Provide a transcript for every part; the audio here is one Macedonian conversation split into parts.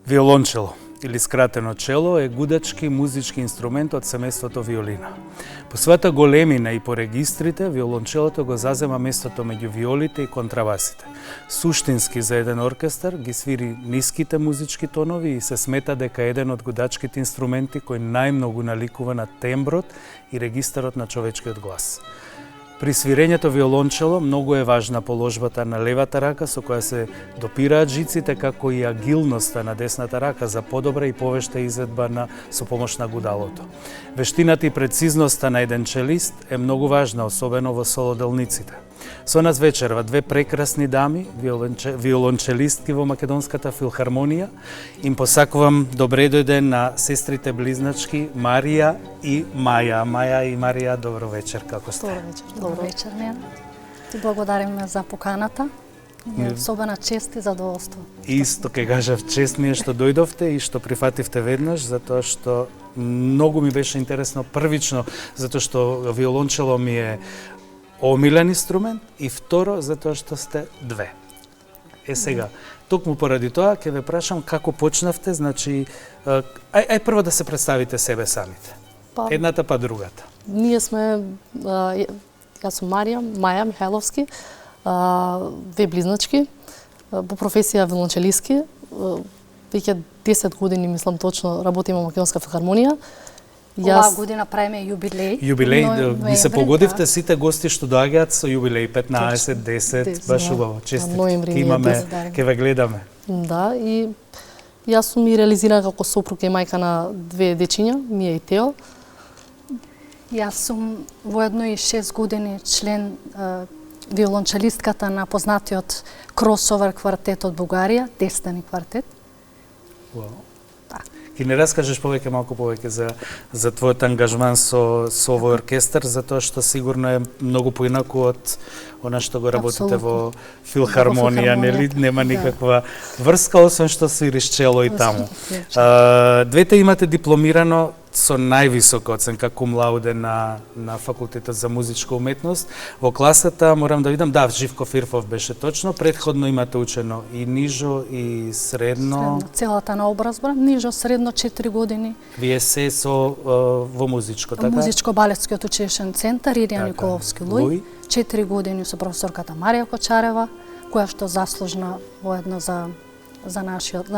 Виолончело, или скратено чело, е гудачки музички инструмент од семејството виолина. По својата големина и по регистрите, виолончелото го зазема местото меѓу виолите и контрабасите. Суштински за еден оркестар ги свири ниските музички тонови и се смета дека е еден од гудачките инструменти кој најмногу наликува на темброт и регистарот на човечкиот глас. При свирењето виолончело многу е важна положбата на левата рака со која се допираат жиците, како и агилноста на десната рака за подобра и повешта изведба со помош на гудалото. Вештината и прецизноста на еден челист е многу важна, особено во солоделниците. Со нас вечерва две прекрасни дами, виолончелистки во Македонската филхармонија. Им посакувам добре дојде на сестрите близначки Марија и Маја. Маја и Марија, добро вечер, како сте? Добро вечер. Добро вечер, Нена. Ти благодариме за поканата. Особена чест и задоволство. Исто ке кажав, чест ми е што дојдовте и што прифативте веднаш, затоа што многу ми беше интересно првично, затоа што виолончело ми е омилен инструмент и второ, затоа што сте две. Сега, токму поради тоа, ќе ве прашам како почнавте, значи, ај прво да се представите себе самите. Едната па другата. Ние сме, јас сум Маја Михајловски, две близначки, по професија виолончелистки, веќе 10 години, мислам точно, работиме во Македонска филхармонија. Оваа година правиме јубилеј. Јубилеј, ви се погодивте сите гости што доаѓаат со јубилеј 15, 10, баш убаво. Честитки имаме, ќе ве гледаме. Да, и јас сум и реализирана како сопруг и мајка на две дечиња, Мија и Тео. Јас сум воедно и 6 години член виолончелистката на познатиот кросовер квартет од Бугарија, Дестани квартет. Ки не раскажеш малку повеќе за твојот ангажман со овој оркестар, затоа што сигурно е многу поинаку од она што го работите во филхармонија, нели? Нема никаква врска, освен што свириш чело и таму. Двете имате дипломирано со највисока оценка кум лауде на факултетот за музичка уметност. Во класата, морам да видам, да, Живко Фирфов беше точно, претходно имате учено и нижо и средно. Целата наобразба, нижо, средно 4 години. Вие се во музичко, така? Музичко-балетскиот училишен центар, Ирија Николовски Луј. 4 години со професорката Марија Кочарева, која што заслужна воедно за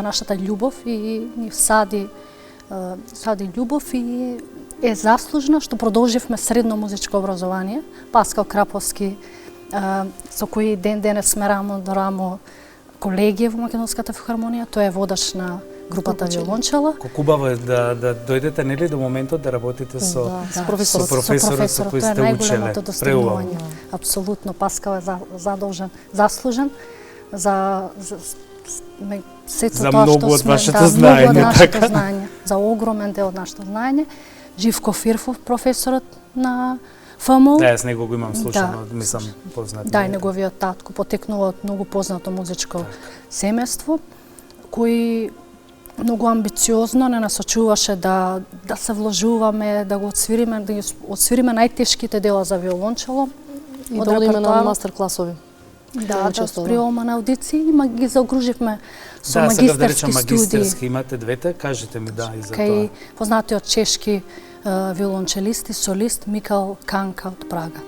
нашата љубов и ни сади љубов и е заслужна што продолживме средно музичко образование. Паскал Краповски, со кој ден денес сме рамо до рамо колеги во Македонската филхармонија, тој е водаш на групата виолончело. Колку убаво е да дојдете, нели, до моментот да работите со професорот со кој сте учеле. Преубаво. Апсолутно, Паскал е заслужен за сето за тоа многу што од сме, вашето знаење, така? Знаење, за огромен дел од нашето знаење. Живко Фирфов, професорот на ФМУ. Да, јас него го имам слушано, мислам познат. Да, неговиот татко потекнува од многу познато музичко семејство, кој многу амбициозно не насочуваше да се вложуваме, да го отсвириме најтешките дела за виолончело. И да одиме на мастер-класови. Да спремаме на аудиции, ги заокруживме со магистерски студии. Магистерски имате двете, кажете ми и за тоа. Кај познатиот чешки виолончелист и солист Микал Канка од Прага.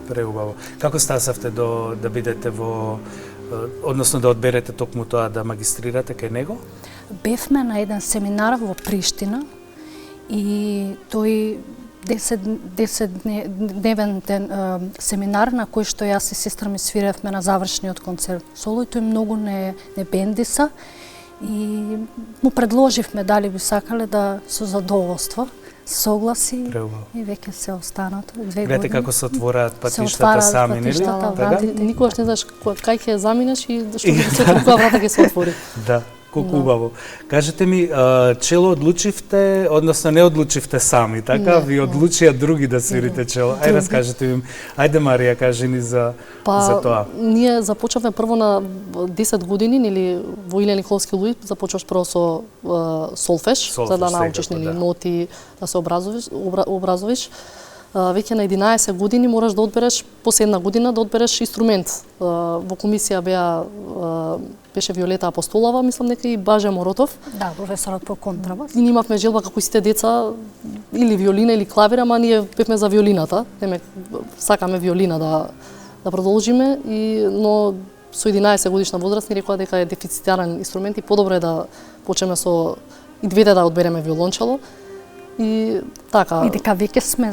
Преубаво. Како стасавте да бидете односно да одберете токму тоа да магистрирате кај него? Бевме на еден семинар во Приштина и тој 10-дневен семинар на кој што јас и сестра ми свиревме на завршниот концерт соло и тој многу не бендиса и му предложивме дали би сакале да со задоволство согласи Преубаво. и веќе се останато 2 години. Гледате како се отвораат Се патиштата отвараат сами, нели? патиштата, Така? Ти никогаш не знаеш кај ќе заминеш и што ќе се отвори, која врата ќе се отвори. Да, колку убаво. Кажете ми, чело одлучивте, односно не одлучивте сами, така? Ви одлучија други да свирите чело. Ајде раскажете ми. Ајде Марија, кажи ни за тоа. Ние започнавме прво на 10 години, нели во Илија Николовски луѓе започнуваш прво со солфеш, за да научиш нели ноти, да се образовиш. Веќе на 11 години мораш да одбереш, последна година да одбереш инструмент. Во комисија беше Виолета Апостолова, мислам дека и Баже Моротов. Да, професорот по контрабас. И ние имавме желба како и сите деца или виолина или клавир, ама ние певме за виолината. Сакаме виолина да продолжиме, но со 11 годишна возраст ни рекоа дека е дефицитарен инструмент и подобро е да почнеме со и двете да одбереме виолончело. И така. И дека веќе сме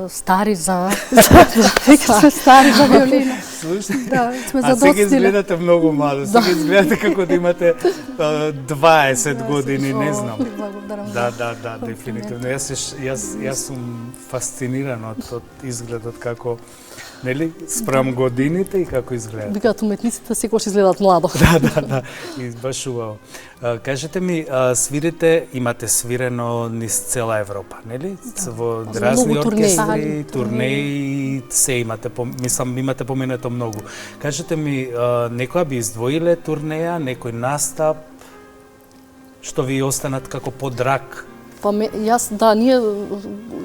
стари за веќе сме стари за виолина. Слушај, Да, сме сега задоцниле. изгледате многу младо. Сега изгледате како да имате 20 години, не знам. Благодарам. Да, дефинитивно. Јас сум фасциниран од изгледот како, нели, спрам годините и како изгледат. Викаат уметниците секогаш изгледаат младо. Да. И баш убаво. Кажете ми, свирите, имате свирено низ цела Европа, нели? Во разни оркестри, турнеи, се имате, мислам, имате поменато многу. Кажете ми, некоја би издвоиле турнеја, некој настап, што ви останат како подрак? Ние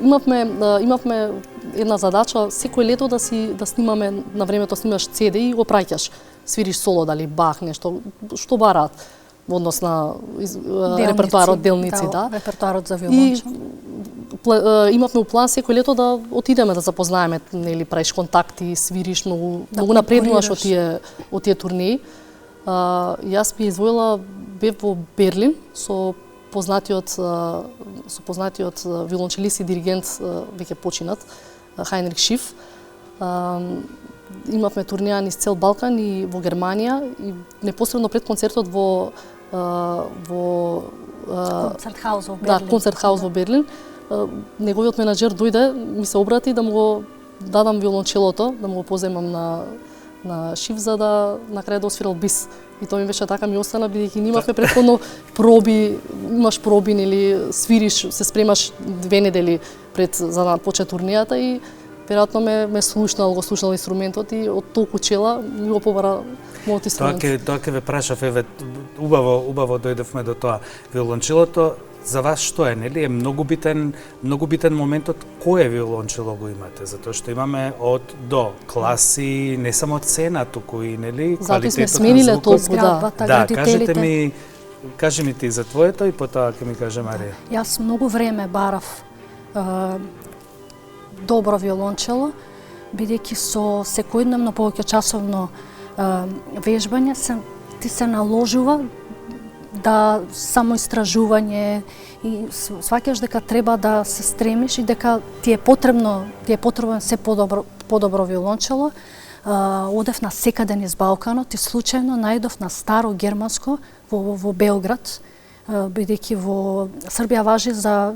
имавме една задача секој лето да снимаме, на времето снимаш CD и го праќаш. Свириш соло, дали Бах, нешто, што бараат во однос на репертоарот, делници, да. Репертоарот за виолончело. Имавме план секој лето да отидеме да запознаеме, нели, правиш контакти, свириш, многу напреднуваш од тие турнеи. Јас би издвоила, бев во Берлин со познатиот виолончелист и диригент, веќе починат, Хайнрих Шиф. Имавме турнеја низ цел Балкан и во Германија и непосредно пред концертот во Концертхаус во Берлин. Да, Концертхаус во Берлин. Неговиот менаџер дојде, ми се обрати да му го дадам виолончелото, да му го поземам на Шиф за да на крај да освирал бис. И тоа ми беше така, ми остана, бидејќи имавме претходно проби, имаш проби, нели, свириш, се спремаш 2 недели пред за да почне турнијата и веројатно ме го слушнал инструментот и од толку чела ми го побара мојот инструмент. Тоа ќе ве прашав, еве, убаво дојдовме до тоа. Виолончелото за вас што е, нели? Е многу битен моментот кое виолончело го имате, затоа што имаме од до класи, не само цена, туку и, нели, квалитетот на звукот. сме смениле толку, да, кажи ми ти за твоето и потоа ќе ми каже Марија. Јас многу време барав добро виолончело, бидејќи со секојдневно повеќе часовно вежбање ти се наложува да само истражување и сваќаш дека треба да се стремиш и дека ти е потребен се подобро виолончело. Одев на секаде низ Балканот и случајно најдов на старо германско во Белград, бидејќи во Србија важи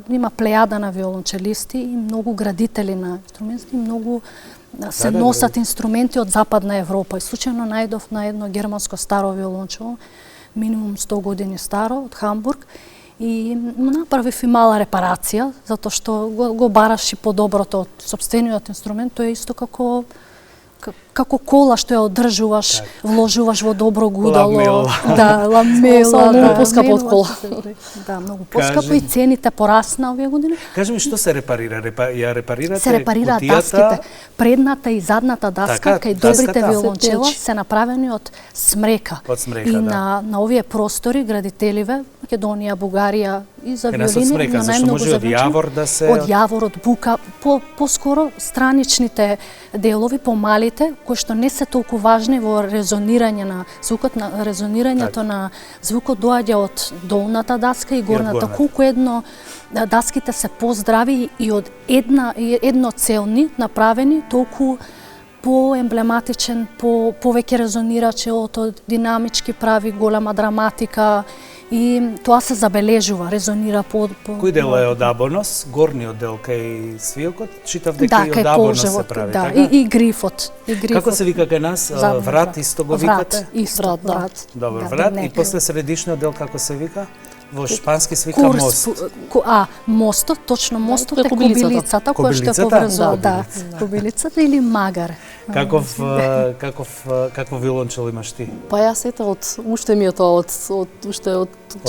има плејада на виолончелисти и многу градители на инструменти, многу се носат инструменти од Западна Европа. И случајно најдов на едно германско старо виолончело, минимум 100 години старо, од Хамбург, и направив и мала репарација, затоа што го бараш и подоброто од сопствениот инструмент, тоа е исто како кола што ја одржуваш, вложуваш во добро гудало, ламела, само многу поскапо од кола. Да, многу поскапо и цените порасна овие години. Кажи ми, што се репарира? Ја репарирате се репарираат даските. Предната и задната даска, кај добрите виолончела се направени од смрека. И на овие простори градителиве, Македонија, Бугарија и за виолини, но најмногу за од јавор да се од јавор, од бука, поскоро страничните делови, помалите, кои што не се толку важни во резонирање на звукот, на резонирањето на звукот доаѓа од долната даска и горната. Колку едно даските се поздрави и од едноцелни направени, толку поемблематичен, повеќе резонира челото, динамички прави голема драматика И тоа се забележува, резонира по Кој дел е од абонос? Горниот дел кај свиокот? Читав дека и од кај абонос се полжевот, прави, да, така? и грифот. Како се вика кај нас? Врат исто го викате? Исто, Врат, да. врат. Добро, Да, врат не, и после средишниот дел како се вика? Во шпански се вика Курс, мост. мостот, точно мостот е кобилицата. кобилицата, која што Кобилицата? поврзува, Да. кобилицата или магар. Какво виолончело имаш ти? Па јас уште ми е тоа од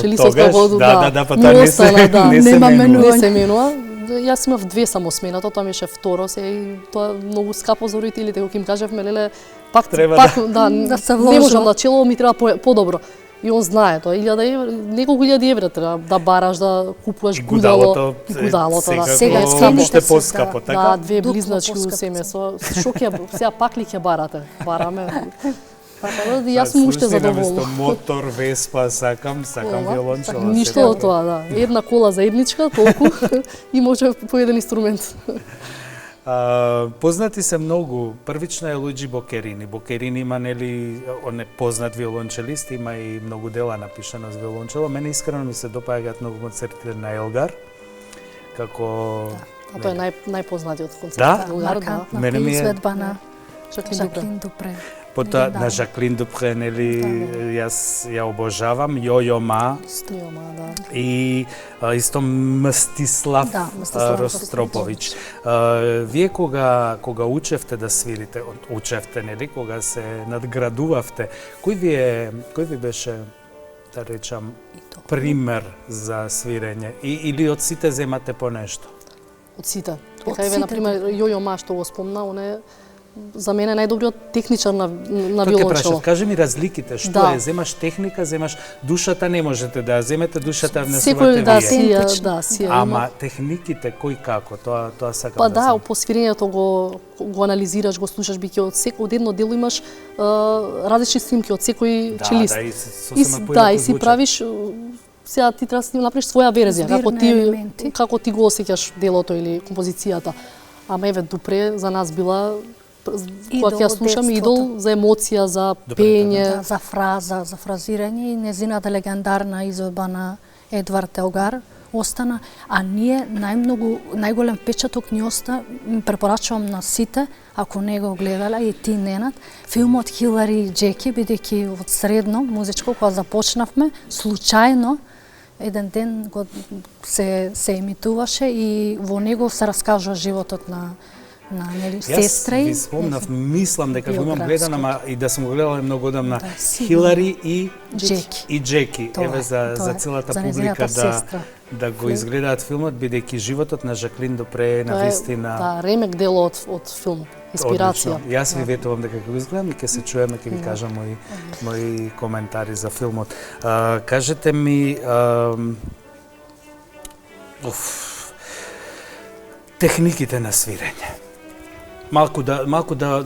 челистот тогаш? воду, Да, па тоа ми не остана, се- да. не се Нема менува. Не се менува. Јас имав 2 самосменато, тоа ми беше второ, се и тоа многу скапо за родителите, кога им кажевме, леле, пак Треба да се не вложува. можам на чело, ми треба подобро. И он знае тоа, 1000 евра, неколку илјади евра треба да бараш, да купуваш гудало, и гудалото, да. Сега секако цените уште се, поскапо, да. така? Да, 2 Дупло близначки у поскапо семејство. Што ќе сега пак ли ќе барате? Бараме. Така да јас сум уште Слушај, задоволна. наместо мотор, веспа, сакам виолончело. Ништо од тоа, да. Една кола за едничка, толку и може по еден инструмент. Познати се многу. Првично е Луиджи Бокерини. Бокерини има, нели, он е познат виолончелист, има и многу дела напишано за виолончело. Мене искрено ми се допаѓаат многу концертите на Елгар, како... А тоа е најпознатиот концерт. Да? Елгар, да. Маркантната Мене ми е- изведба на Жаклин Дупре. Жаклин Дупре. Потоа Да. на Жаклин Дупре, нели, јас ја обожавам, Јојо Ма Стиома, да. и исто Мстислав Да, Мстислав Ростроповиќ. Вие кога учевте да свирите, нели, кога се надградувавте, кој ви беше, да речам, И тоа. пример за свирење? Или од сите земате по нешто? Од сите. Од Дека еве сите, на пример Јојо Ма што го спомна, он е за мене најдобриот техничар на Тоа ќе виолончело. прашав, кажи ми разликите, што Да. е, земаш техника, земаш душата, не можете да ја земете, душата внесувате Секој да вие. си Автентично. да си Ама техниките кој како, тоа сакам Па да да, знам. по свирењето го анализираш, го слушаш биќе од едно дело имаш различни снимки од секој челист. Да, и И сосема си- поинаку да, и си звучат. правиш сега ти треба да си направиш своја верзија, Збирни елементи. како ти го осеќаш делото или композицијата. Ама еве Дупре за нас била кога ќе ја од слушам детството. идол за емоција, за Добре, пење. Да, за фразирање и незината легендарна изведба на Едвард Елгар остана, а ние најголем печаток ни ми препорачувам на сите, ако не го гледале и ти Ненад, филмот Хилари и Джеки, бидејќи од средно музичко кога започнавме, случајно еден ден се емитуваше и во него се раскажува животот на нели сестра Јас и ви спомнав, мислам дека го имам гледан, ама и да сум го гледал многу одамна, Да, сигурно. Хилари и Джеки. Джеки. Тоа Еве е, за тоа е. целата За публика нејзината сестра. да го изгледаат филмот, бидејќи животот на Жаклин Дупре е Тоа на е, вистина да, ремек дело од филм, инспирација. одлично. Јас ви ветувам дека ќе го изгледам и ќе се чуеме, ќе ви кажам мои коментари за филмот. Кажете ми, техниките на свирење. Малку да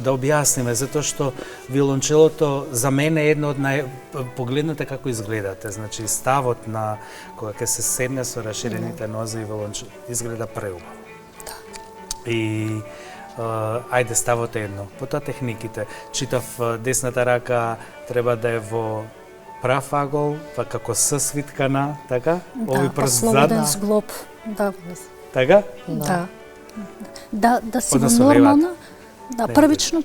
објасниме, затоа што виолончелото за мене е едно од погледнете како изгледате, значи ставот на кога ќе се седне со расширените нозе и виолончело изгледа преубаво. И ајде ставот е едно, потоа техниките. Читав десната рака треба да е во прав агол, па како сосвиткана, така? Ови прст слободен зад, зглоб, да. така? Да. Да си во Односно, нормална. Да, Не, првично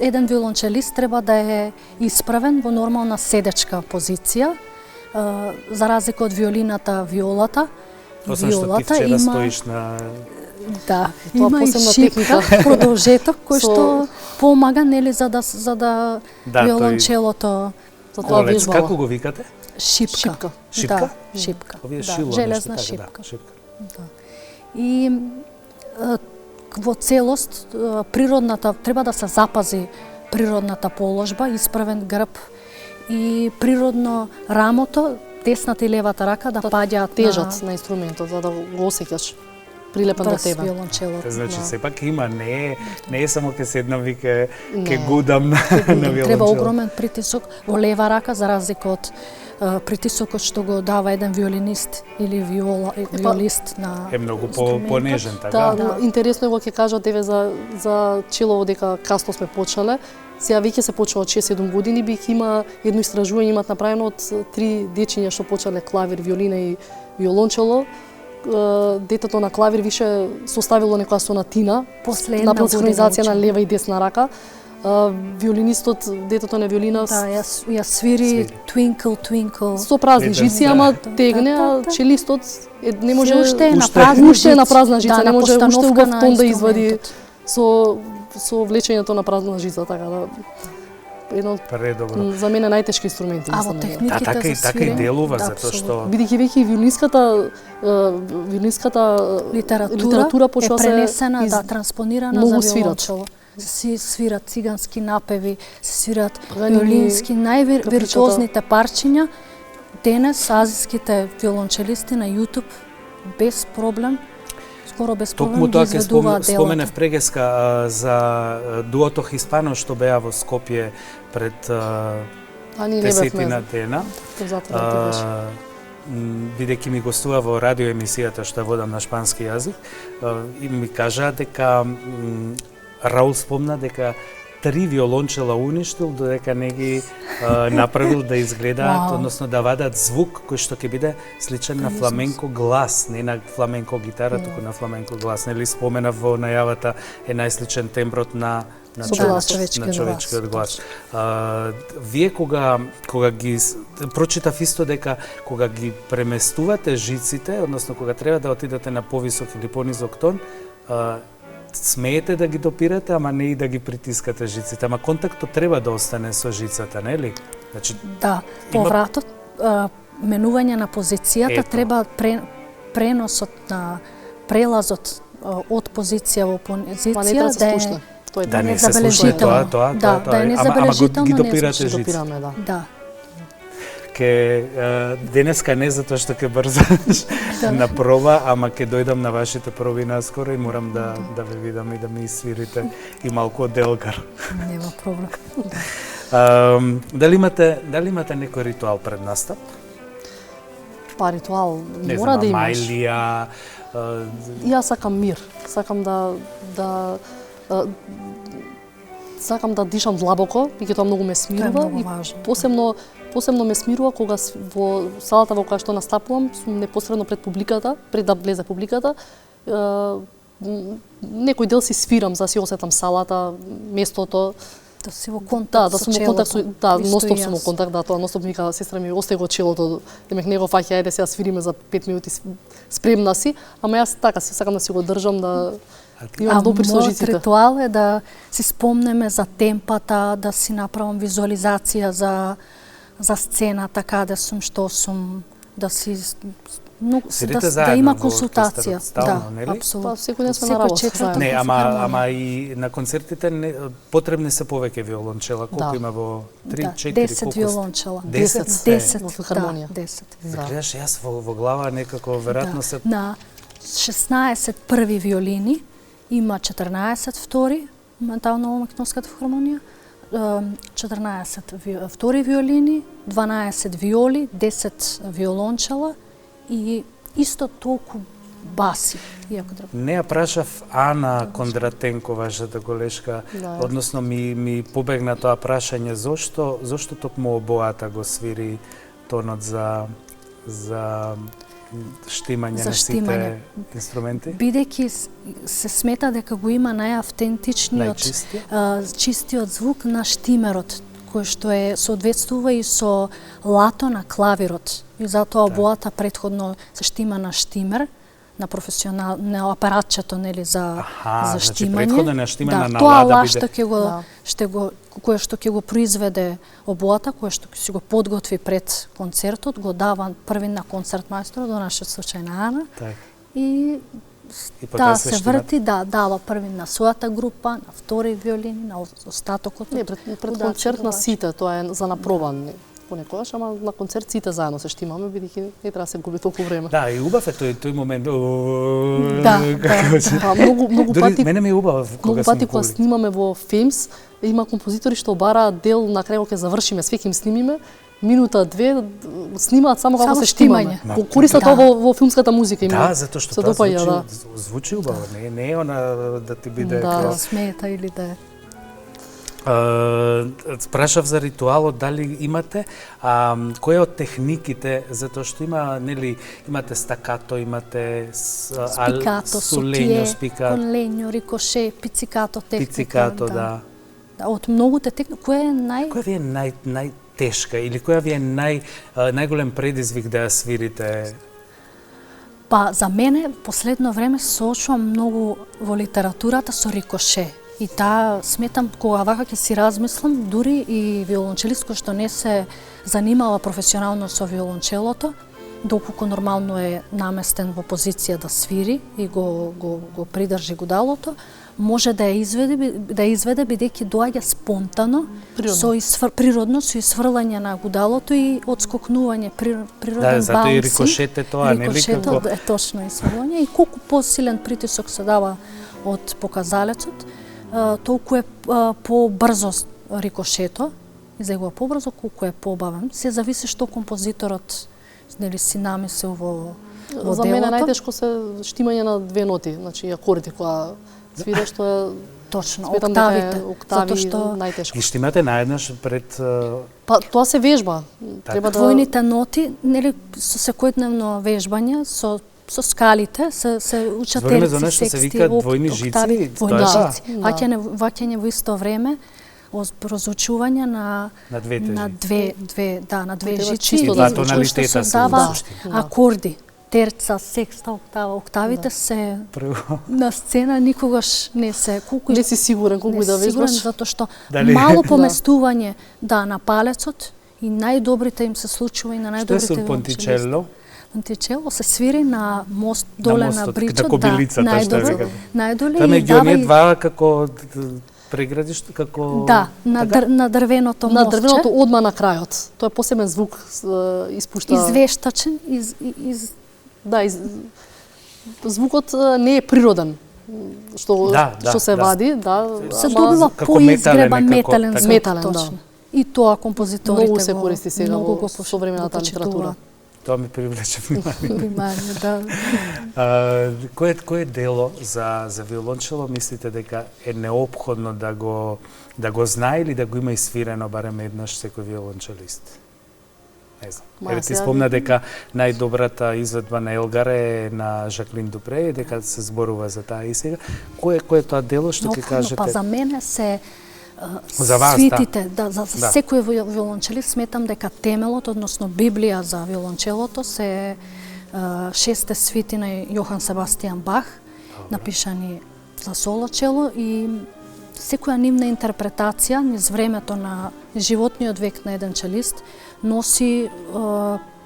еден виолончелист треба да е исправен во нормална седечка позиција. За разлика од виолата, Освен што ти вчера стоиш на... Да, Тоа има и посебна шипка, техника. продолжеток кој Со- што помага нели за да Да, виолончелото За тоа Олец, вежбала. како го викате? шипка. Шипка? Да, шипка. Овие Да, шило железна нешто, така, шипка. да, шипка. И во целост природната треба да се запази природната положба, исправен грб и природно рамото, десната и левата рака да паѓаат Тежат на инструментот за да го осеќаш. прилепен до врз тебе. виолончелото. Значи Да. сепак има, не е само ке седнам и ке гудам на виолончело. Треба огромен притисок во лева рака за разлика од притисокот што го дава еден виолинист или виолист на Е многу инструментот. понежен, така? Да, интересно е кога ќе кажат еве за челово дека касно сме почнале. Сега веќе се почува од 6-7 години, биќе има едно истражување имат направено од 3 дечиња што почнале клавир, виолина и виолончело. Детето на клавир више составило некоја сонатина, После направил една година синхронизација на учење. лева и десна рака. Виолинистот, детето на виолина Да, ја свири Twinkle Twinkle. со празни Еден, жици, да. ама Да, тегне, да, а да. челистот не може Уште е на уште- празна уште е на жица. празна жица, Да, не на може уште постановка убав на тон да извади инструментот. со влечењето на празна жица, така да едно од Предобро. за мене најтешки инструменти. А во мислам, да. техниките така и за така и свирење, делува да, затоа што Бидејќи веќе и виолинската литература почва е се пренесена, да, транспонирана многу за свират. виолончело. Се свират цигански напеви, се свират Ранини, виолински, капричата. највиртуозните парчиња. Денес азиските виолончелисти на YouTube без проблем, скоро без проблем Токму ги тоа ќе изведуваат споменев делото. прегеска за дуото Хиспано што беа во Скопје пред А ние не бевме. десетина дена. Затоа да беше. Бидејќи ми гостува во радиоемисијата што ја водам на шпански јазик, и ми кажа дека Раул спомна дека 3 виолончела уништил, додека не ги направил да изгледаат, Вау. односно да вадат звук кој што ќе биде сличен на фламенко глас, не на фламенко гитара, туку на фламенко глас. Нели споменав во најавата е најсличен темброт на Со човечкиот човечкиот глас. глас. Вие кога ги прочитав исто дека кога ги преместувате жиците, односно кога треба да отидете на повисок или понизок тон, смеете да ги допирате, ама не и да ги притискате жиците, ама контактот треба да остане со жицата, нели? Значи, Да, Има- повратот, менување на позицијата, Ето. треба преносот на прелазот од позиција во Па не треба позиција да се слушне. Тоа е да не се слуша незабележително. тоа, Да, да е ама незабележително, ги не допирате се Ќе жиците. допираме, да. Да, Денеска не затоа што ќе брзаш на проба, ама ќе дојдам на вашите проби наскоро и морам да ве видам и да ми свирите и малку од Делгар. нема проблем. Дали имате некој ритуал пред настап? Па ритуал Не мора знам, да имаш. мајлија, Јас сакам мир. Сакам сакам да дишам длабоко, бидејќи тоа многу ме Тоа е смирува многу и важно. посебно ме смирува кога во салата во која што настапувам, сум непосредно пред публиката, пред да влезе публиката, некој дел си свирам за да си осетам салата, местото, Да си во контакт да со сум во челото. контакт со Исто и ностоп сум во јас. контакт, да, тоа ностоп ми вика сестра ми остај го челото, демек него фаќа, ајде сега свириме за 5 минути, спремна си, ама јас така си сакам да си го држам да имам допир со мојот жиците. ритуал е да си спомнеме за темпата, да си направам визуализација за сцената, каде сум, што сум, да си Седите да заедно има во консултација. оркестарот, стално, Да, нели? апсолутно. Па секој ден сме Секој на работа четврток. заедно. Не, во филхармонија. ама и на концертите потребни се повеќе виолончела. Колку Да. има во 3, Да, 4, 10 колку? виолончела. 10 се. 10 Во филхармонија. Да, 10. Да. Гледаш, јас во глава некако веројатно се На 16 први виолини, има 14 втори, моментално во Македонската филхармонија, 14 втори виолини, 12 виоли, 10 виолончела и исто толку баси, иако треба. не ја прашав Ана Кондратенко, вашата колешка, Да. односно ми побегна тоа прашање зошто токму обоата го свири тонот за штимање За на сите штимање. инструменти? Бидејќи се смета дека го има најавтентичниот, Најчистиот? чистиот звук на штимерот, кој што е соодветствува и со лато на клавирот. И затоа обоата претходно се штима на штимер, на апаратчето, нели, за значи штимање. претходно на штимена на тоа лада лашто биде. кое што ќе го произведе обоата, кое што ќе си го подготви пред концертот, го дава први на концертмајсторот, до нашиот случај на Ана, Так. и потоа се штимат. врти, дава први на својата група, на втори виолини, на остатокот. Не, пред концерт на сите, тоа е за напробан. понекогаш, ама на концерт сите заедно се штимаме, бидејќи не треба да се губи толку време. Да, и убав е тој момент. Многу Дури пати мене ми е убав кога сме кога снимаме во Фемс, има композитори што бараат дел на крај кога ќе завршиме, све ќе им снимиме, минута, две, снимаат само како се штимаме. Користат тоа во филмската музика им. Да, затоа што се тоа допаѓа, звучи убаво, не е она да ти биде да смета или да е. Прашав за ритуалот, дали имате, кои од техниките, затоа што имате стакато, имате спикато, сулењо, спикато, кон лењо, рикоше, пицикато техника. Пицикато, да. Од многуте техники, која ви е најтешка или која ви е најголем предизвик да ја свирите? Па за мене последно време се соочувам многу во литературата со рикоше. И таа сметам кога вака ќе си размислам, дури и виолончелист кој што не се занимава професионално со виолончелото, доколку нормално е наместен во позиција да свири и го придржи гудалото, може да ја изведе бидејќи доаѓа спонтано, природно со исфрлање на гудалото и одскокнување, природен баунси. Да, затоа и рикошете тоа, нели како? Рикошето е точно исфрлање и колку посилен притисок се дава од показалецот, толку е побрзо рикошето, изегува побрзо, колку е побавен. Се зависи што композиторот си намислил во делото. За мене најтешко се штимање на две ноти, значи акорди кога свира, што е точно октавите, затоа што најтешко. Ги штимате наеднаш пред Па тоа се вежба. Треба двојните ноти, нели со секојдневно вежбање, со скалите се учат терци, секси, се викаат двојни жици, ваќање во исто време, разучување на две жици и што се дава акорди, терца, секста, октава, октавите се на сцена никогаш не се не си сигурен колку да вежбаш, затоа што мало поместување на палецот и најдобрите им се случува и на најдобрите виолончелисти. Понтичело се свири на мост доле на бричот, најдоле и меѓу оние два како преградиште, како на дрвеното мостче. На дрвеното одма на крајот. Тоа е посебен звук испушта. Извештачен, звукот не е природен. Што се вади, се добива поизгребан метален звук, точно. И тоа композиторите многу се користи сега во современата литература. Тоа ми привлече внимание. Да. Кој дело за виолончело мислите дека е неопходно да го знае или да го има свирено барем еднаш секој виолончелист? Не знам. Еве ти спомна дека најдобрата изведба на Елгар е на Жаклин Дупре, дека се зборува за таа и сега. Кој е тоа дело што ќе кажете? Па за мене се за вас, свитите, за секој виолончелист сметам дека темелот, односно Библија за виолончелото се 6 свити на Јохан Себастијан Бах, напишани за соло чело и секоја нивна интерпретација низ времето на животниот век на еден челист носи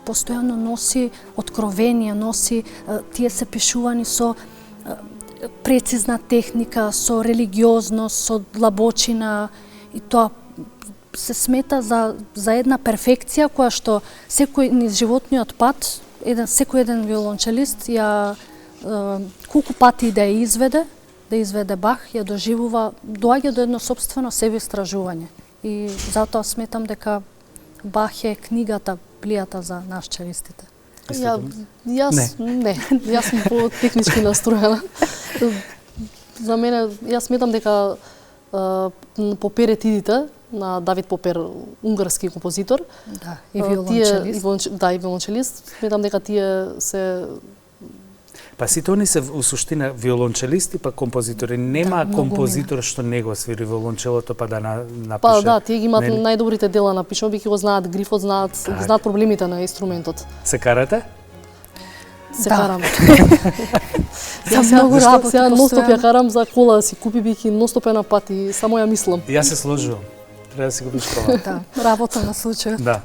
постојано носи откровение, носи тие се пишувани со прецизна техника, со религиозност, со длабочина и тоа се смета за една перфекција која што секој низ животниот пат, секој еден виолончелист ја колку пати да ја изведе Бах, ја доживува, доаѓа до едно сопствено себе истражување. И затоа сметам дека Бах е книгата, Библијата за нас челистите. Јас сум по-технички настроена. За мене, јас сметам дека Поперетидите на Давид Попер, унгарски композитор, и виолончелист. И виолончелист, сметам дека тие се Па сите они се во суштина виолончелисти, па композитори. Нема композитор што не го свири виолончелото па да напише. Па тие ги имаат најдобрите дела напишано, бидејќи го знаат грифот, знаат проблемите на инструментот. Се карате? Се карам. Многу работа. Сега ностоп ја карам за кола да си купи, бидејќи ностоп е на пат и само ја мислам. Јас се сложувам. Треба да си купиш кола. Работа на случајот. Да.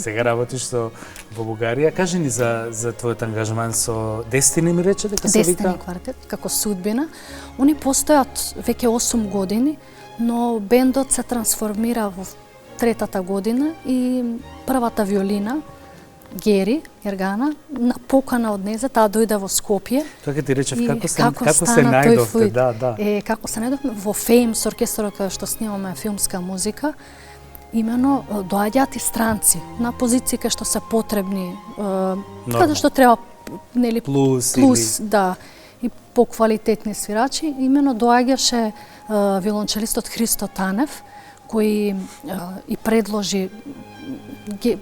Сега работиш во Бугарија. Кажи ни за твојот ангажман со Дестини, ми рече дека се вика? Дестини квартет, како судбина. Они постојат веќе 8 години, но бендот се трансформира во третата година и првата виолина Гери Ергана, на покана од незе, таа дојде во Скопје. Тоа ќе ти речев, како се стана најдовте, тој да. Како се најдовме во Феймс оркестарот каде што снимаме филмска музика, имено доаѓаат и странци на позиции кај што се потребни, каде што треба нели плюс да, и поквалитетни свирачи. Имено доаѓаше виолончелистот Христо Танев, кој и предложи,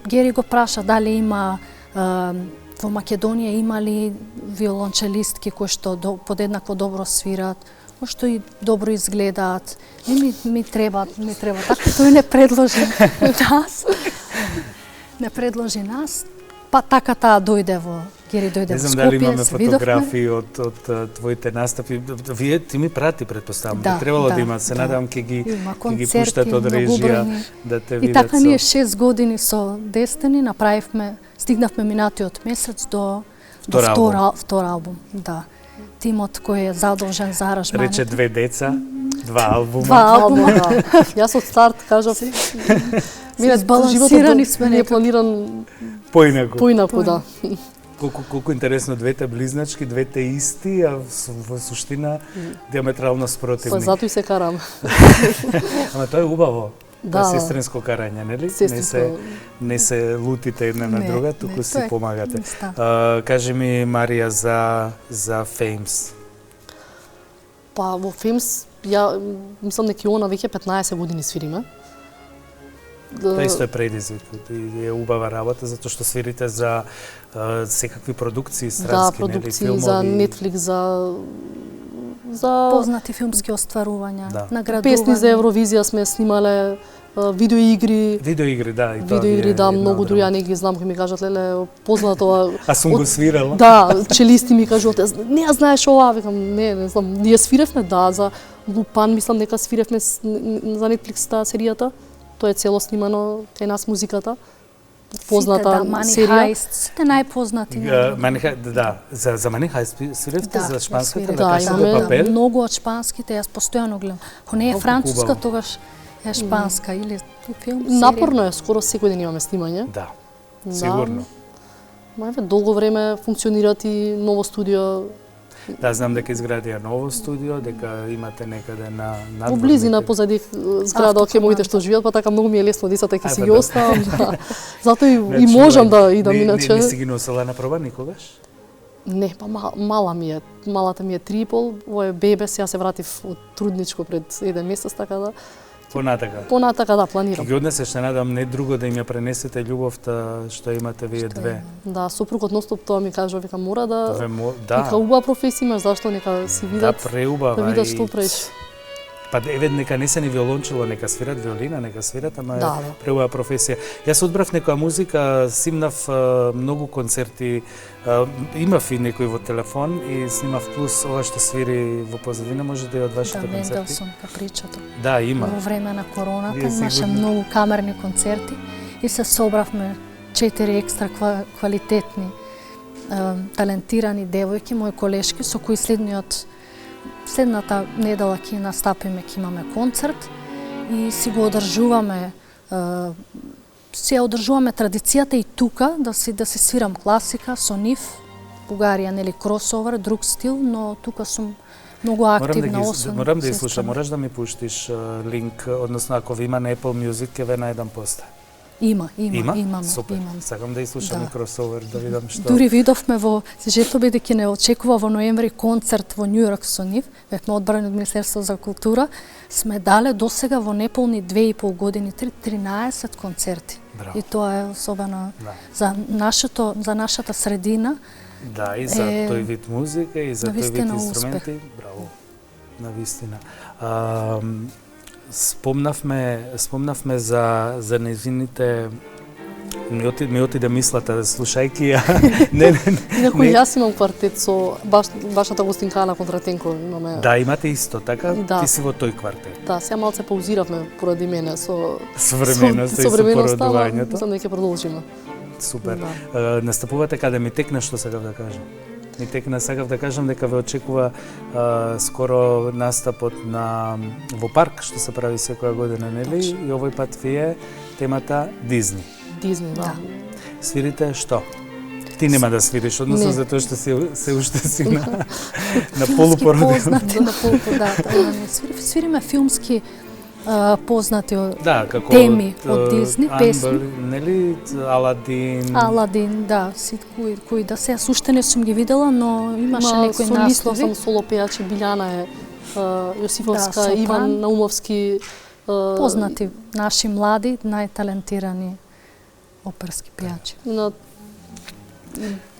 Гери го праша дали има во Македонија има ли виолончелистки кои што подеднакво добро свират, кои што и добро изгледаат. Ми треба, така тој не предложи нас. Па така таа дојде во Гери дојде во Скопје. Не знам дали имаме фотографии од твоите настапи. Ти ми прати, предпоставам, би требало да има. Се надевам ќе ги пуштат од режија да те видат. И така ние 6 години со Дестини стигнавме минатиот месец до втор албум. Да. Тимот кој е задолжен за аранжманите. Рече 2 деца, 2 албума. 2 албума, да. Јас од старт кажав, збалансирани сме, не планиран поинаку, да. Колку интересно, двете близначки, двете исти, а во суштина диаметрално спротивни. Затоа и се карам. Ама тоа е убаво. Да, сестринско карање, нели? Не се лутите една на друга, туку си помагате. Кажи ми, Марија, за Феймс. Па во Феймс, ја мислам дека она веќе 15 години свириме. Тоа исто е предизвик и е убава работа, затоа што свирите за секакви продукции странски, нели, филмови. За Netflix, за познати филмски остварувања, наградувања. Песни за Евровизија сме снимале, видеоигри. Видеоигри, да, и тоа. Видеоигри, да, многу дури ја не ги знам, кои ми кажат, леле, познато. А сум го свирала? Да, челисти ми кажуваат, не ја знаеш ова, викам, не знам, ние свиревме, да, за Лупан, мислам дека свиревме за Netflix таа серијата. Тоа е цело снимано кај нас музиката. Позната серија. Сите најпознати. Да, за Мани Хајст свиревте, за шпанската, да, Каша де Папел. Многу од шпанските, јас постојано гледам. Ако не е француска, тогаш е шпанска или филм, серија. Напорно е, скоро секој ден имаме снимање. Да, сигурно. Долго време функционираат и ново студио. Да, знам дека изградија ново студио, дека имате некаде на надвор. Во близина позади зграда од моите што живеат, па така многу ми е лесно децата ќе си ги оставам. Затоа и можам да идам иначе. Не си ги носела на проба никогаш? Не, па мала ми е. Малата ми е 3,5, во е бебе, сега се вратив од трудничко пред 1 месец, така да. Понатака, да, планирам. Ќе ги однесеш, се надам, не друго да им ја пренесете љубовта што имате вие две. Да, сопругот ностоп тоа ми кажува, вика мора да. Да. Убава професија имаш, зашто нека си видат. Да, преубава. Да видат што правиш. Па еве нека не се ни виолончело, нека свират виолина, нека свират, ама да. Преубава професија. Јас одбрав некоја музика, снимнав многу концерти, имав и некој во телефон и снимав плюс ова што свири во позадина, може да е од вашите концерти. Да, Менделсон, Капричото. Да, има. Во време на короната имаше многу камерни концерти и се собравме 4 екстра квалитетни, талентирани девојки, мои колешки, со кои следната недела ќе настапиме, ќе имаме концерт и си го одржуваме традицијата и тука да се свирам класика со нив. Бугарија, нели, кросовер, друг стил, но тука сум многу активна. Морам да слушам, мораш да ми пуштиш линк, односно ако ви има на Apple Music, ќе ве најдам поста. Имам. Супер. Сакам да слушам и кросовер, да видам што. Дури видовме во сежето бидејќи не очекува во ноември концерт во Њу Йорк со нив, бевме одбрани од Министерството за култура, сме дале досега во неполни 2,5 години 13 концерти. Браво. И тоа е особено за нашата средина. Да, и за тој вид музика, и за тој вид инструменти. Успех. Браво, навистина. Спомнавме за нејзините ми отиде мислата слушајќи ја. Инаку јас имам квартет со башната гостинка на Контратенко имаме. Да, имате исто, така? Да. Ти си во тој квартет. Да, сега малце паузиравме поради мене со временоста и со породувањето. Мислам дека ќе продолжиме. Супер. Настапувате каде ми текна, што сакав да кажам? Ми текна, сакав да кажам дека ве очекува скоро настапот во парк, што се прави секоја година, нели? И овој пат вие темата Дизни. Дизни, да. Свирите што? Ти нема да свириш, односно затоа што се уште си на полупороден. Познати на полупороден. Свириме филмски познати како теми од Дизни, песни. Нели Аладин. Аладин, да, кои да се уште не сум ги видела, но имаше некои наслови. Само соло пејачи, Билјана е Јосифовска, Иван Наумовски, познати наши млади, најталентирани оперски пејачи.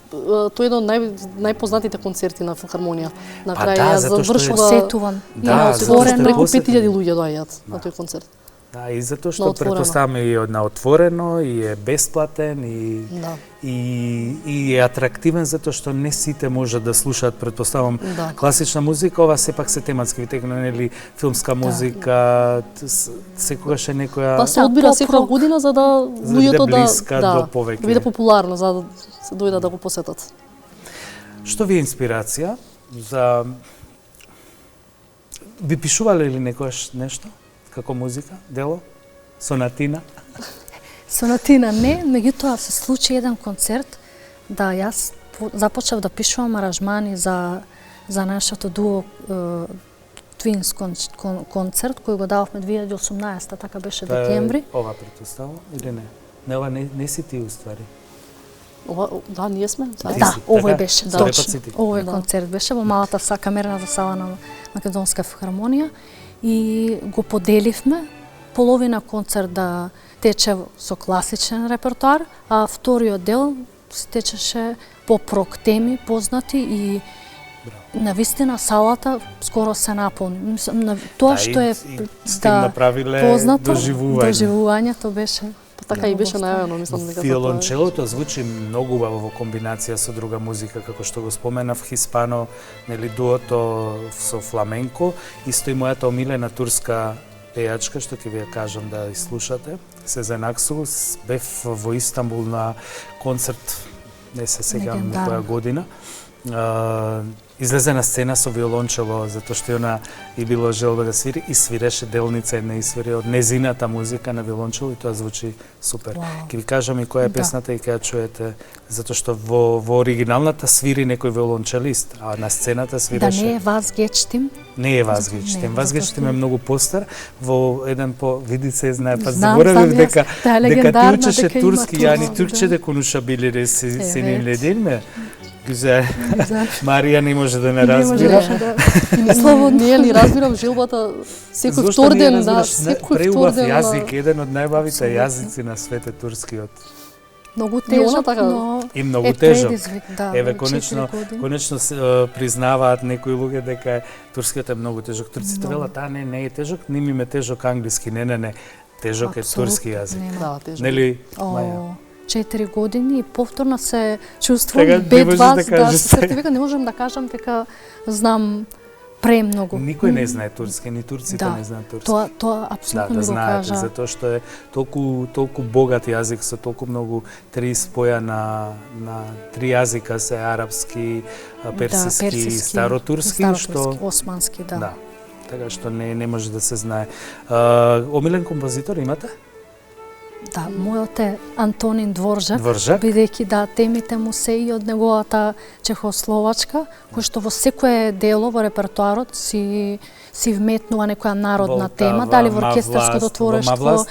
Тој е еден од најпознатите концерти на филхармонија. На крај ја завршува посетуван. Да, отворено, преку 5000 луѓе доаѓаат на тој концерт. Да, и затоа што претпоставаме и на отворено, и е бесплатен, и е атрактивен затоа што не сите можат да слушаат, претпоставам, класична музика, ова сепак се тематски витекно, нели, филмска музика, секогаш е некоја... Па се одбира секоја година за да луѓето да биде популарно, за да се дојдат да го посетат. Што ви е инспирација за... Би пишувале ли некојаш нешто? Како музика, дело, сонатина? Сонатина не, меѓутоа се случи еден концерт да јас започнав да пишувам аранжмани за нашето дуо Twins концерт кој го дававме 2018, така беше декември. Ова претпоставам или не? Не, ова не си ти уствари. Да, ние сме. Да, овој беше, точно. Овој концерт беше во малата камерната сала на Македонска филхармонија. И го поделивме, половина концерт да тече со класичен репертоар, а вториот дел течеше по прок теми познати и навистина салата скоро се наполни. Тоа што е познато, доживувањето беше така и беше најавено, мислам дека виолончелото звучи многу убаво во комбинација со друга музика, како што го споменав, хиспано, нели дуото со фламенко, исто и мојата омилена турска пејачка, што ќе ви ја кажам да слушате, Сезен Аксу, бев во Истанбул на концерт, не се сегам која година. Излезе на сцена со виолончело, затоа што она и било желба да свири, и свиреше делница една и свири од незината музика на виолончело, и тоа звучи супер. Ќе ви кажам и која е песната и ќе ја чуете, затоа што во оригиналната свири некој виолончелист, а на сцената свиреше... Да не е Вазгечтим? Не е Вазгечтим. Вазгечтим е многу постар. Во еден види се знае, па заборавив дека ти учеше турски, ја ни турче дека нуша били синин лединме. Марија не може да не разбира. Не ли разбирам желбата секој втор ден на секој втор ден. Јазик, еден од најбавите јазици на свете турскиот. Многу тежок, но и многу тежок. Еве конечно признаваат некои луѓе дека турскиот е многу тежок. Турците велат не е тежок, ним им е тежок англиски. Не, тежок е турски јазик. Нели, Маја? 4 години и повторно се чувствувам без вас да не можам да кажам дека знам премногу. Никој не знае турски, ни турците не знаат турски. Тоа апсолутно ми го кажа. Затоа што е толку богат јазик со толку многу три споја на три јазика се арапски, персиски, старотурски, што османски, да. Така што не може да се знае. Омилен композитор имате? Да, мојот е Антонин Дворжак, бидејќи темите му се и од неговата чехословачка, кој што во секое дело во репертоарот си вметнува некоја народна тема, дали во оркестарското творештво,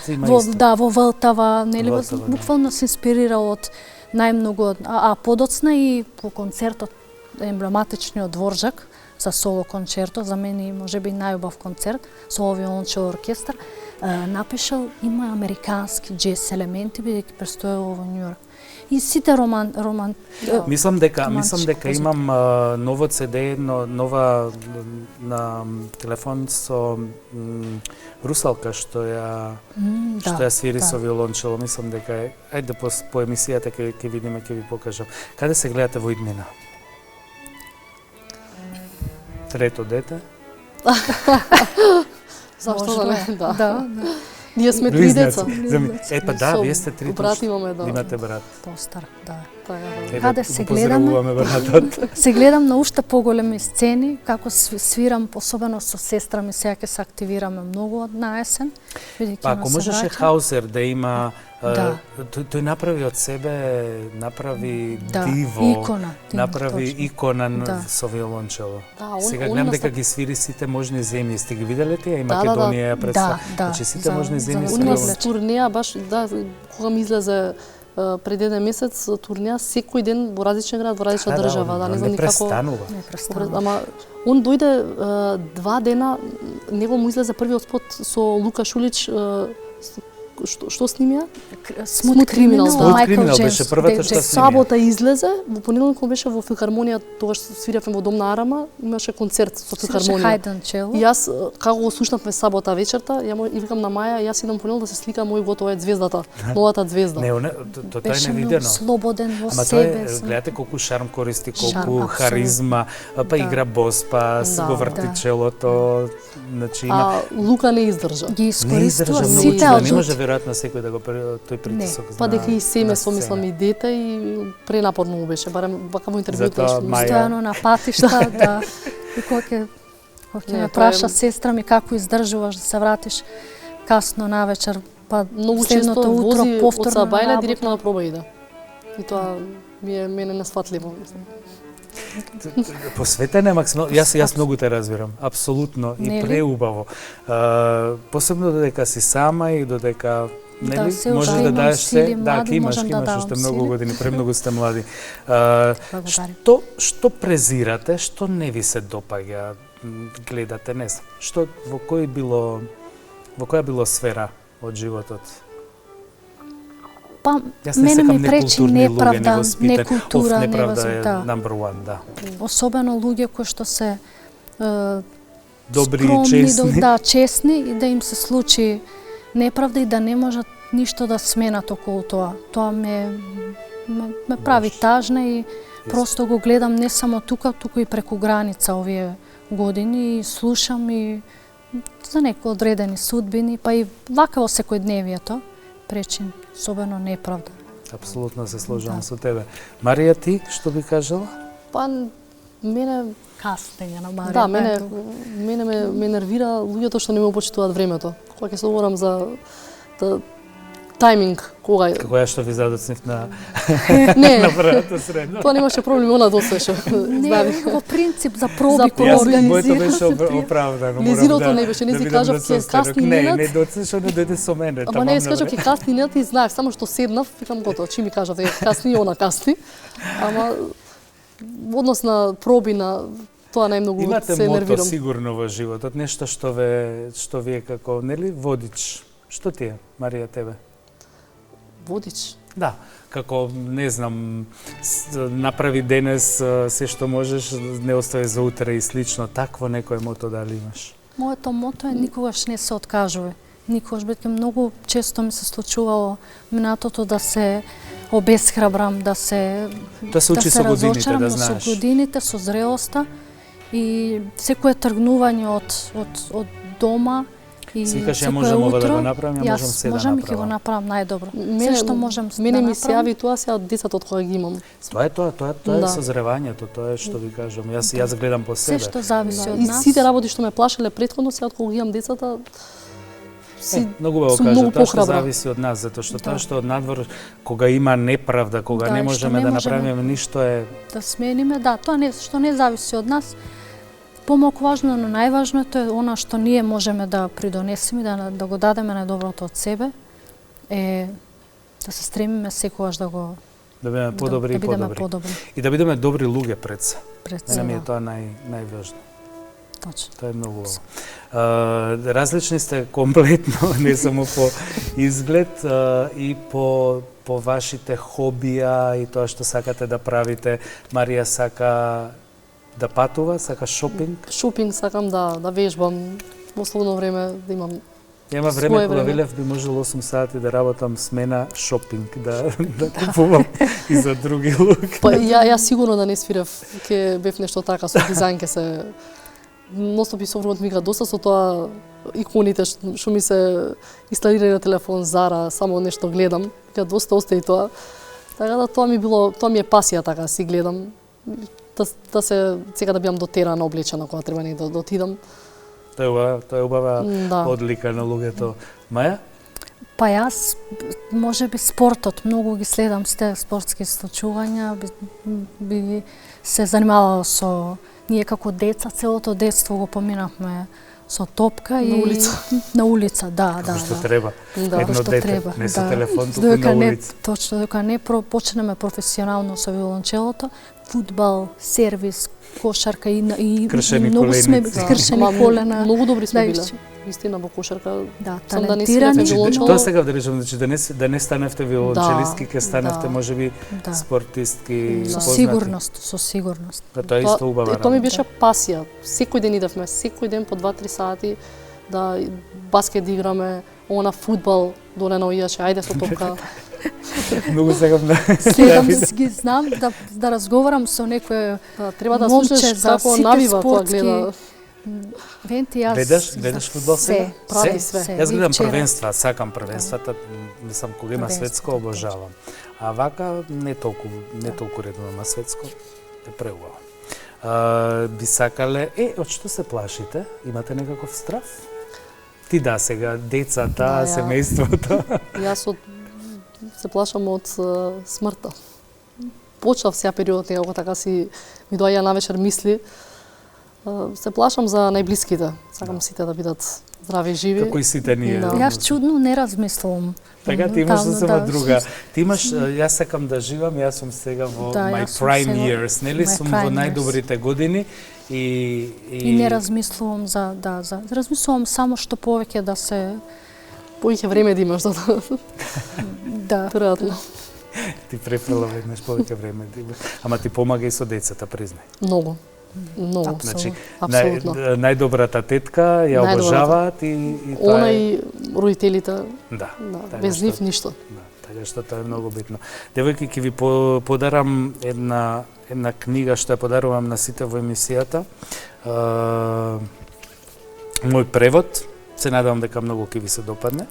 во Вълтава, нели, буквално се инспирира од најмногу, а подоцна и по концертот емблематичниот Дворжак за соло концерто, за мене можеби најубав концерт со виолончело оркестар, напишал има американски джез елементи бидејќи престојува во Њујорк. И сите Мислам дека имам ново CD, нова на телефон со русалка што ја свири со виолончело. Мислам дека е. Ајде по емисијата ќе видиме, ќе ви покажам. Каде се гледате во иднина? Трето дете? Зашто да? Ние сме три деца. Вие сте три. Брат имаме, Имате брат. Постар, да. Каде се гледаме? Се гледам на уште поголеми сцени, како свирам, особено со сестра ми, сега ќе се активираме многу од наесен. Ако можеше Хаусер да има тој направи од себе, направи диво, направи икона со виолончело. Сега гледам дека ги свири сите можни земји. Сте ги виделе тие? И Македонија ја представа. Значи сите можни земји со виолончело. Турнеја баш, кога ми излезе пред еден месец турнеја, секој ден во различен град, во различна држава, не знам никако. Не престанува. Ама он дојде 2 дена, него му излезе првиот спот со Лука Шулич, што снимија? Смут криминал, Майкл беше првата што снимија. Сабота излезе, во понеделник беше во филхармонија, тогаш свиревме во Дом на Арама, имаше концерт со филхармонија. И јас како го слушнавме сабота вечерта, и викам на Маја, јас идам понеделник да се сликам мој готово е звездата, новата звезда. Не, тоа е невидено. Слободен во себе. Ама тоа гледате колку шарм користи, колку харизма, па игра бос, па го врти челото, значи има. Лука не издржа. Ги искористува сите веројатно секој да го тој притисок знае. Па дека и семејство, мислам, и дете, и пренапорно му беше, барем вака во интервјуто. Постојано на патишта, да. И кога ќе ме праша сестра ми како издржуваш да се вратиш касно навечер, па многу често вози од Сабајле директно на проба иде. И тоа ми е мене несфатливо, мислам. Посветена е максимално. Јас многу те разбирам, апсолутно и преубаво. Посебно додека си сама и додека нели можеш да дадеш се, да, ќе имаш уште многу години, премногу сте млади. Што презирате, што не ви се допаѓа, гледате, не знам. Што во која било сфера од животот? Па, мене ми пречи неправда, некултура, невозможно, да. Особено луѓе кои што се добри скромни, и честни. Да, честни и да им се случи неправда и да не можат ништо да сменат околу тоа. Тоа ме прави тажна и просто го гледам не само тука, туку и преку граница овие години и слушам и за некои одредени судбини, па и вака во секојдневието пречи особено неправда. Апсолутно се сложувам со тебе. Марија, ти што би кажала? Па мене кастење на Марија. Да, мене ме нервира луѓето што не ме почитуваат времето. Кога ќе се говорам за тајминг, кога како ја што ви задоцнив на на првата средна. Тоа немаше проблем, она досеше. Не, во принцип за проби кои организираш. Моето беше оправдано. Лезиното не беше, не си кажав ќе касни Ненад. Не, доцнешо не дојде со мене. Ама не си кажав ќе касни Ненад и знаев, само што седнав, викам готово, чи ми кажав дека касни и она касни. Ама однос на проби на тоа најмногу се нервирам. Имате мото сигурно во животот, нешто што вие како, нели, водич. Што ти е, Марија, тебе? Водич? Да, како, не знам, направи денес се што можеш, не остави за утре и слично, такво некое мото дали имаш? Моето мото е никогаш не се откажува. Никогаш, бидејќи многу често ми се случувало минатото да се обесхрабрам, да се разочарам, да со годините, со зрелоста и секое тргнување од дома и секој ја можам ова да го направам, ја можам се да направам. Можам и ќе го направам најдобро. Се што можам да направам. Мене ми се јави тоа сега од децата од кога ги имам. Тоа е созревањето, тоа е што ви кажам. Јас гледам по себе. Се што зависи од нас. И сите работи што ме плашеле претходно, сега од кога ги имам децата, многу бе кажа, тоа што зависи од нас, затоа што тоа што од надвор, кога има неправда, кога не можеме да направиме ништо е... Да смениме, да, тоа што не зависи од нас, помалку важно, но најважното е она што ние можеме да придонесеме, да го дадеме најдоброто од себе, е да се стремиме секогаш да го... Да бидеме подобри и подобри. И да бидеме добри луѓе пред се. Мене ми е тоа најважно. Точно. Тоа е многу убаво. Различни сте комплетно, не само по изглед, и по вашите хобија и тоа што сакате да правите. Марија сака да патува, сака шопинг? Шопинг сакам да вежбам, во слободно време да имам. Има време кога велев би можел 8 сати да работам смена шопинг, да купувам и за други луѓе. Па ја сигурно да не свирев, ќе бев нешто така со дизајн, ќе се ностоп и совремот ми доста со тоа иконите што ми се инсталира на телефон, Зара, само нешто гледам, ќе доста остаи тоа. Така да тоа ми е пасија, така си гледам да се сега да бидам дотерана облечена кога треба да отидам. Тоа е убава Да. одлика на луѓето. Маја? Па јас, може би спортот, многу ги следам сите спортски случувања, би се занимавала со ние како деца, целото детство го поминавме со топка На и улица. на улица, да. Што треба. Да. Едно Што дете, треба, не со да. телефон, туку Додека на не, улица. точно, додека не почнеме професионално со виолончелото, фудбал, сервис, кошарка и Кршени многу сме коленици. скршени Ама колена. Многу добри сме Да, биле. исче. Истина во кошарка. Да, Сам да не талентирани. свирев Значи, виолончело. тоа сега да речем, значи да не станевте виолончелистки, ќе станевте да. можеби Да. спортистки Со Со познати. сигурност, со сигурност. Тоа е исто убава. Тоа ми работа. беше пасија. Секој ден идевме, секој ден по 2-3 сати да баскет да играме, она фудбал доле наоѓаше, ајде со топка. Многу сега Следам да ги знам, да разговарам со некој Да, треба да момче слушнеш за како сите навива тоа спортски. гледа. Венти, јас... Гледаш фудбал сега? Прати све. Јас гледам И вчера. првенства, сакам првенствата, мислам кога има Првенствата, светско обожавам. А вака не толку редно има светско, е преубаво. Би сакале, од што се плашите? Имате некаков страф? Ти да сега, децата, Да, ја. семејството. Јас се плашам од смртта. Почнав сега периодот некако така си ми доаѓа навечер мисли. Се плашам за најблиските. Сакам сите да бидат здрави и живи. Како и сите ние. Да. Јас чудно не размислувам. Така, ти имаш Таму, сосема да, друга. Ти имаш, јас сакам да живам, јас сум сега во Да, my јас сум prime сега years, нели? my Сум во prime најдобрите години И не размислувам размислувам само што повеќе да се Повеќе време да имаш за да да веројатно. Ти префрла веднаш повеќе време. Ама ти помага и со децата, признај. Многу. Многу. Значи, Апсолутно. најдобрата тетка ја Најдобрата. обожаваат и тоа Она е... и родителите, Да, така без што- нив ништо. Да, така што тоа е многу битно. Девојки, ќе ви подарам една книга што ја подарувам на сите во емисијата. Мој превод, се надевам дека многу ќе ви се допадне.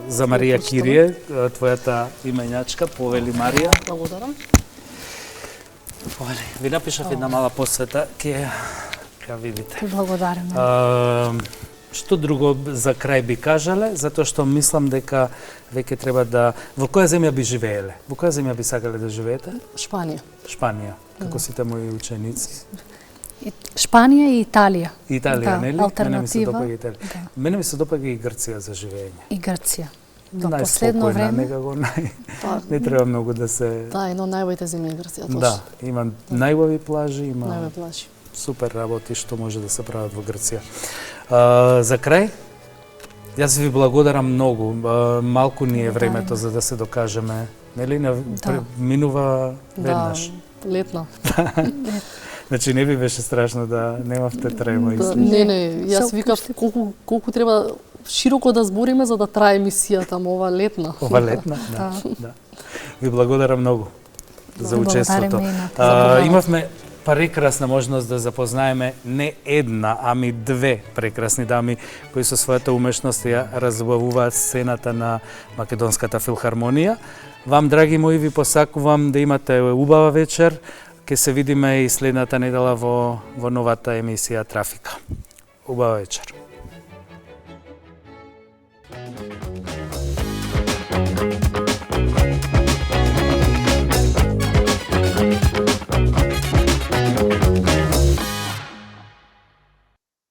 За Марија прочитаме. Кирие, твојата именјачка, повели Марија. Благодарам. Повели, ви напишав една мала посвета, ќе видите. ти благодарам. Што друго за крај би кажале, затоа што мислам дека веќе треба да... Во која земја би живееле? Во која земја би сакале да живеете? Шпанија. Шпанија, како сите мои ученици. Шпанија и Италија. Италија, Да, нели? Мене ми се алтернатива. допаѓа Италија. Да. Мене ми се допаѓа и Грција за живење. И Грција. Во последно Најспокојна, време некако Па, не треба многу да се... да, едно од најубавите земји Грција, точно. Да, има најубави плажи, има Најубави плажи. супер работи што може да се прават во Грција. За крај, јас ви благодарам многу. Малку ни е времето за да се докажеме. Нели, минува веднаш. Да, летна. Значи не ви беше страшно да немавте трема и Да, слика. не, јас Се викав колку треба широко да збориме за да трае емисијата, ама ова летна. Ова летна, да. Ви благодарам многу за учеството. Благодариме и на тебе. Имавме прекрасна можност да запознаеме не една, ами две прекрасни дами кои со својата умешност ја разбавуваат сцената на Македонската филхармонија. Вам, драги мои, ви посакувам да имате убава вечер. Ке се видиме и следната недела во новата емисија Трафика. Убава вечер.